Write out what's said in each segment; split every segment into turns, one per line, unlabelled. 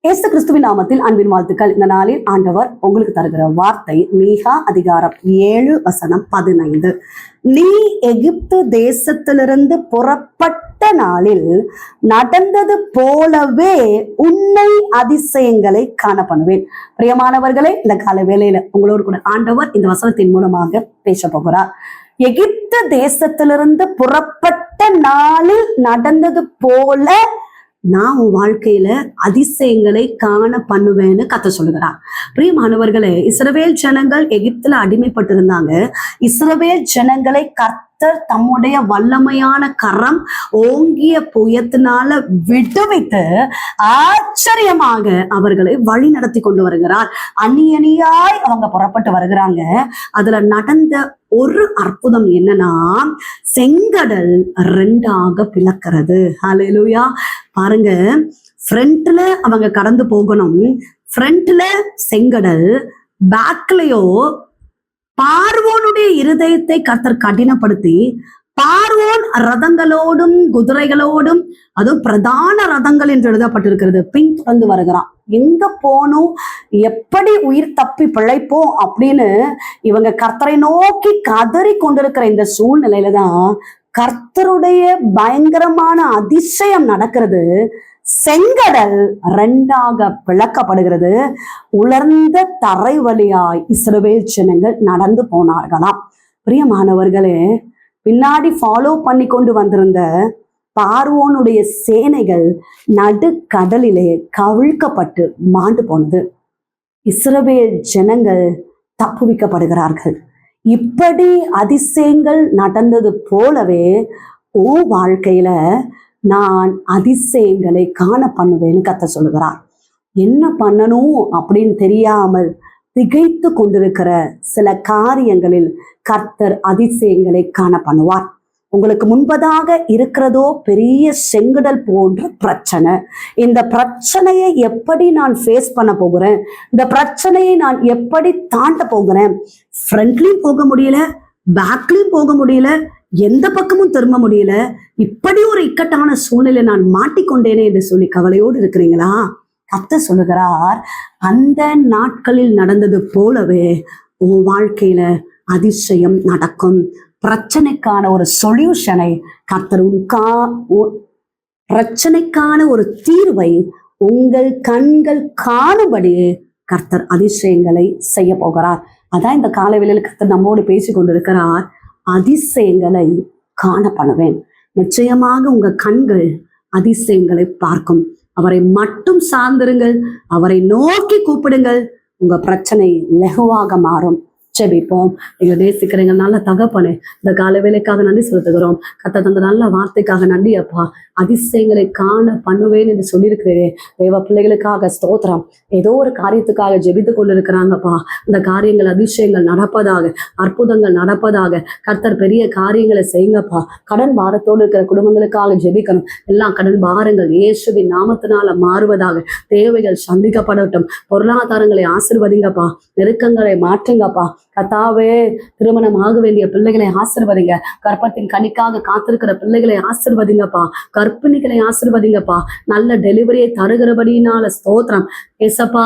இயேசு கிறிஸ்துவின் நாமத்தில் அன்பின் வாழ்த்துக்கள். இந்த நாளில் ஆண்டவர் உங்களுக்கு தருகிற வார்த்தை மீகா அதிகாரம் 7:15. நீ எகிப்து தேசத்திலிருந்து புறப்பட்ட நாளில் நடந்தது போலவே உன்னை அதிசயங்களை காண பண்ணுவேன். பிரியமானவர்களே, இந்த கால வேளையில உங்களோடு கூட ஆண்டவர் இந்த வசனத்தின் மூலமாக பேச போகிறார். எகிப்து தேசத்திலிருந்து புறப்பட்ட நாளில் நடந்தது போல நான் உன் வாழ்க்கையில அதிசயங்களை காண பண்ணுவேன்னு கர்த்தர் சொல்லுகிறார். பிரியமானவர்களே, இஸ்ரவேல் ஜனங்கள் எகிப்துல அடிமைப்பட்டிருந்தாங்க. இஸ்ரவேல் ஜனங்களை கர்த்தர் தம்முடைய வல்லமையான கரம் ஓங்கிய புயத்தினால விடுவித்து ஆச்சரியமாக அவர்களை வழி நடத்தி கொண்டு வருகிறார். அணியாய் அவங்க புறப்பட்டு வருகிறாங்க. அதுல நடந்த ஒரு அற்புதம் என்னன்னா, செங்கடல் 2ஆக பிளக்கிறது. ஹல்லேலூயா. பாருங்க, ஃப்ரண்ட்ல அவங்க கடந்து போகணும். ஃப்ரண்ட்ல செங்கடல், பேக்லயோ பார்வோனுடைய இருதயத்தை கர்த்தர் கடினப்படுத்தி பார்வோன் ரதங்களோடும் குதிரைகளோடும், அதுவும் பிரதான ரதங்கள் என்று எழுதப்பட்டிருக்கிறது, பின்தொடர்ந்து வருகிறான். எங்க போனோம், எப்படி உயிர் தப்பி பிழைப்போம் அப்படின்னு இவங்க கர்த்தரை நோக்கி கதறி கொண்டிருக்கிற இந்த சூழ்நிலையில தான் கர்த்தருடைய பயங்கரமான அதிசயம் நடக்கிறது. செங்கடல் 2ஆக பிளக்கப்படுகிறது. உலர்ந்த தரை வழியாய் இஸ்ரவேல் ஜனங்கள் நடந்து போனார்களாம். பிரியமானவர்களே, பின்னாடி ஃபாலோ பண்ணி கொண்டு வந்திருந்த பார்வோனுடைய சேனைகள் நடுக்கடலிலே கவிழ்க்கப்பட்டு மாண்டு போனது. இஸ்ரவேல் ஜனங்கள் தப்புவிக்கப்படுகிறார்கள். இப்படி அதிசயங்கள் நடந்தது போலவே உன் வாழ்க்கையில நான் அதிசயங்களை காண பண்ணுவேன்னு கர்த்தர் சொல்லுகிறார். என்ன பண்ணணும் அப்படின்னு தெரியாமல் திகைத்து கொண்டிருக்கிற சில காரியங்களில் கர்த்தர் அதிசயங்களை காண பண்ணுவார். உங்களுக்கு முன்பதாக இருக்கிறதோ பெரிய செங்கடல் போன்ற பிரச்சனை. இந்த பிரச்சனையை எப்படி நான் ஃபேஸ் பண்ண போகிறேன், இந்த பிரச்சனையை நான் எப்படி தாண்ட போகிறேன், ஃப்ரண்ட்லயும் போக முடியல, பேக்லயும் போக முடியல, எந்த பக்கமும் திரும்ப முடியல, இப்படி ஒரு இக்கட்டான சூழ்நிலை நான் மாட்டிக்கொண்டேனே என்று சொல்லி கவலையோடு இருக்கிறீங்களா? கர்த்தர் சொல்லுகிறார், அந்த நாட்களில் நடந்தது போலவே உன் வாழ்க்கையில அதிசயம் நடக்கும். பிரச்சனைக்கான ஒரு சொல்யூஷனை கர்த்தர் பிரச்சனைக்கான ஒரு தீர்வை உங்கள் கண்கள் காணும்படி கர்த்தர் அதிசயங்களை செய்ய போகிறார். அதான் இந்த காலவேளையில் கர்த்தர் நம்மோடு பேசி கொண்டிருக்கிறார். அதிசயங்களை காண பண்ணுவேன். நிச்சயமாக உங்க கண்கள் அதிசயங்களை பார்க்கும். அவரை மட்டும் சார்ந்திருங்கள், அவரை நோக்கி கூப்பிடுங்கள், உங்க பிரச்சனை லகுவாக மாறும். செபிப்போம். எங்க நேசிக்கிறீங்க நல்ல தகப்பனே, இந்த கால வேலைக்காக நன்றி செலுத்துகிறோம். கர்த்தர் தந்த நல்ல வார்த்தைக்காக நன்றி அப்பா. அதிசயங்களை காண பண்ணுவேன் என்று சொல்லியிருக்கிறேன். தேவ பிள்ளைகளுக்காக ஸ்தோத்திரம். ஏதோ ஒரு காரியத்துக்காக ஜெபித்து கொண்டிருக்கிறாங்கப்பா. இந்த காரியங்கள் அதிசயங்கள் நடப்பதாக, அற்புதங்கள் நடப்பதாக. கர்த்தர் பெரிய காரியங்களை செய்யுங்கப்பா. கடன் பாரத்தோடு இருக்கிற குடும்பங்களுக்காக ஜெபிக்கணும். எல்லா கடன் பாரங்கள் இயேசுவின் நாமத்தினால மாறுவதாக. தேவைகள் சந்திக்கப்படட்டும். பொருளாதாரங்களை ஆசீர்வதிங்கப்பா. நெருக்கங்களை மாற்றுங்கப்பா. கர்த்தாவே, திருமணம் ஆக வேண்டிய பிள்ளைகளை ஆசீர்வதிங்க. கர்ப்பத்தின் கனிக்காக காத்திருக்கிற பிள்ளைகளை ஆசீர்வதிங்கப்பா. கர்ப்பிணிகளை ஆசீர்வதிங்கப்பா. நல்ல டெலிவரியை தருகிறபடினால ஸ்தோத்திரம் ஏசப்பா.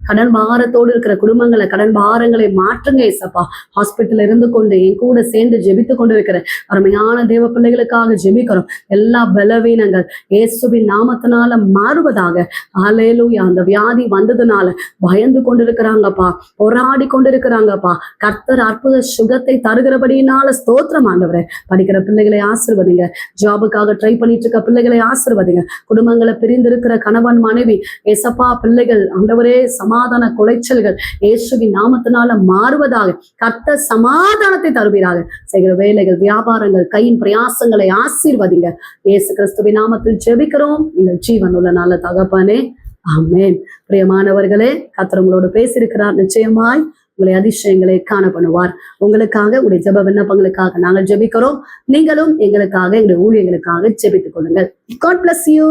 கடன் பாரத்தோடு இருக்கிற குடும்பங்களை, கடன் பாரங்களை மாற்றுங்க ஏசப்பா. ஹாஸ்பிட்டல் இருந்து கொண்டு என் கூட சேர்ந்து ஜெபித்து கொண்டு இருக்கிற அருமையான தேவ பிள்ளைகளுக்காக ஜெபிக்கிறோம். எல்லா பலவீனங்கள் இயேசுவின் நாமத்தினால மாறுவதாக. ஹல்லேலூயா. அந்த வியாதி வந்ததுனால பயந்து கொண்டிருக்கிறாங்கப்பா, போராடி கொண்டிருக்கிறாங்கப்பா. கர்த்தர் அற்புத சுகத்தை தருகிறபடினால ஸ்தோத்திரம் ஆண்டவரே. படிக்கிற பிள்ளைகளை ஆசீர்வதிங்க. ஜாபுக்காக ட்ரை பண்ணிட்டு இருக்க பிள்ளைகளை ஆசீர்வதிங்க. குடும்பங்களை பிரிந்திருக்கிற கணவன் மனைவி ஏசப்பா பிள்ளைகள் ஆண்டவரே, சமாதான குலைச்சல்கள் இயேசுவின் நாமத்தினால மாறுவதாக. கர்த்தர் சமாதானத்தை தருவீராக. செய்கிற வேலைகள், வியாபாரங்கள், கையின் பிரயாசங்களை ஆசீர்வதிங்க. இயேசு கிறிஸ்துவின் நாமத்தில் ஜெபிக்கிறோம் எங்கள் ஜீவனுள்ள நல்ல தகப்பனே, ஆமென். பிரியமானவர்களே, கர்த்தர் உங்களோடு பேசியிருக்கிறார். நிச்சயமாய் உங்களை அதிசயங்களை காண பண்ணுவார். உங்களுக்காக, உங்களுடைய ஜெப விண்ணப்பங்களுக்காக நாங்கள் ஜெபிக்கிறோம். நீங்களும் எங்களுக்காக, எங்களுடைய ஊழியர்களுக்காக ஜெபித்துக் கொள்ளுங்கள். God bless you.